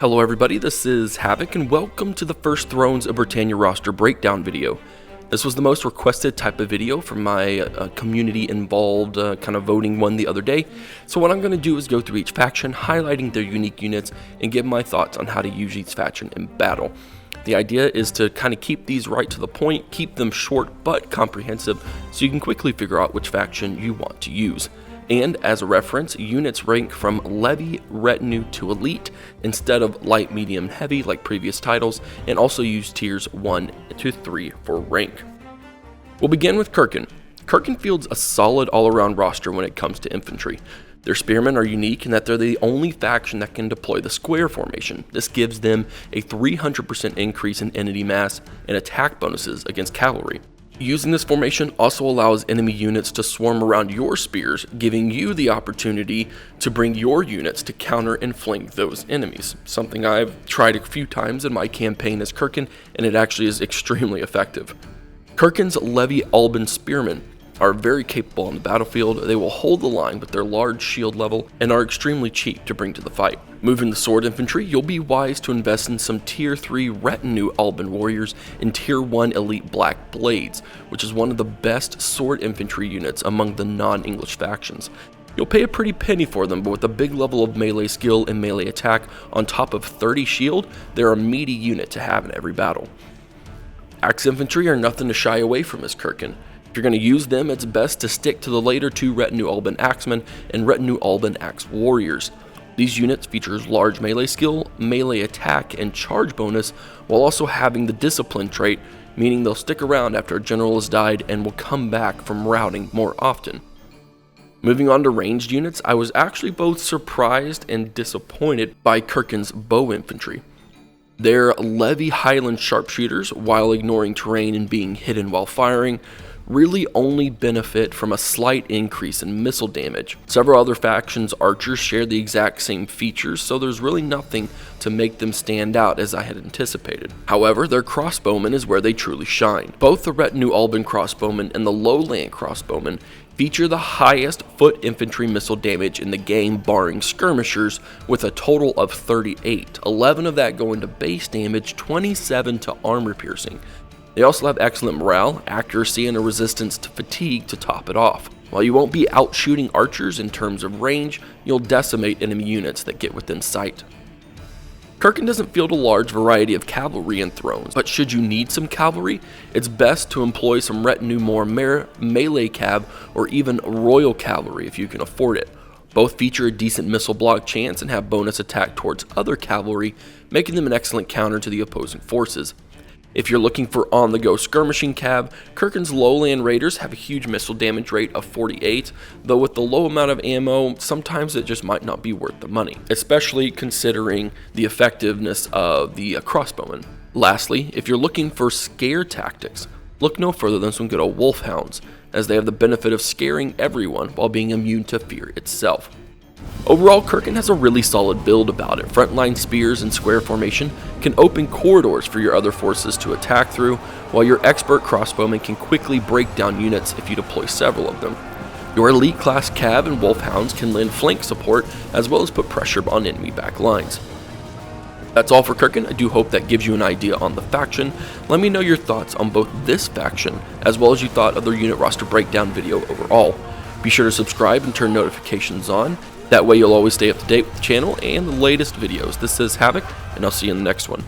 Hello everybody, this is Havoc and welcome to the first Thrones of Britannia roster breakdown video. This was the most requested type of video from my community involved kind of voting one the other day. So what I'm going to do is go through each faction, highlighting their unique units and give my thoughts on how to use each faction in battle. The idea is to kind of keep these right to the point, keep them short but comprehensive so you can quickly figure out which faction you want to use. And as a reference, units rank from Levy, Retinue to Elite instead of Light, Medium, Heavy like previous titles, and also use tiers 1 to 3 for rank. We'll begin with Circenn. Circenn fields a solid all-around roster when it comes to infantry. Their spearmen are unique in that they're the only faction that can deploy the square formation. This gives them a 300% increase in entity mass and attack bonuses against cavalry. Using this formation also allows enemy units to swarm around your spears, giving you the opportunity to bring your units to counter and flank those enemies. Something I've tried a few times in my campaign as Circenn, and it actually is extremely effective. Circenn's Levy Alban spearmen are very capable on the battlefield. They will hold the line with their large shield level and are extremely cheap to bring to the fight. Moving to sword infantry, you'll be wise to invest in some tier 3 retinue Alban warriors and tier 1 elite black blades, which is one of the best sword infantry units among the non-English factions. You'll pay a pretty penny for them, but with a big level of melee skill and melee attack on top of 30 shield, they're a meaty unit to have in every battle. Axe infantry are nothing to shy away from as Circenn. If you're going to use them, it's best to stick to the later two Retinue Alban Axemen and Retinue Alban Axe Warriors. These units feature large melee skill, melee attack, and charge bonus, while also having the discipline trait, meaning they'll stick around after a general has died and will come back from routing more often. Moving on to ranged units, I was actually both surprised and disappointed by Circenn's bow infantry. Their Levy Highland sharpshooters, while ignoring terrain and being hidden while firing, really only benefit from a slight increase in missile damage. Several other factions' archers share the exact same features, so there's really nothing to make them stand out as I had anticipated. However, their crossbowmen is where they truly shine. Both the Retinue Alban crossbowmen and the Lowland crossbowmen feature the highest foot infantry missile damage in the game barring skirmishers with a total of 38, 11 of that going to base damage, 27 to armor piercing. They also have excellent morale, accuracy, and a resistance to fatigue to top it off. While you won't be out shooting archers in terms of range, you'll decimate enemy units that get within sight. Circenn doesn't field a large variety of cavalry in Thrones, but should you need some cavalry, it's best to employ some retinue more melee cav or even royal cavalry if you can afford it. Both feature a decent missile block chance and have bonus attack towards other cavalry, making them an excellent counter to the opposing forces. If you're looking for on-the-go skirmishing cav, Circenn's Lowland Raiders have a huge missile damage rate of 48, though with the low amount of ammo, sometimes it just might not be worth the money, especially considering the effectiveness of the crossbowmen. Lastly, if you're looking for scare tactics, look no further than some good old wolfhounds, as they have the benefit of scaring everyone while being immune to fear itself. Overall, Circenn has a really solid build about it. Frontline spears and square formation can open corridors for your other forces to attack through, while your expert crossbowmen can quickly break down units if you deploy several of them. Your elite class cav and wolfhounds can lend flank support as well as put pressure on enemy back lines. That's all for Circenn. I do hope that gives you an idea on the faction. Let me know your thoughts on both this faction as well as you thought of their unit roster breakdown video overall. Be sure to subscribe and turn notifications on. That way you'll always stay up to date with the channel and the latest videos. This is Havoc, and I'll see you in the next one.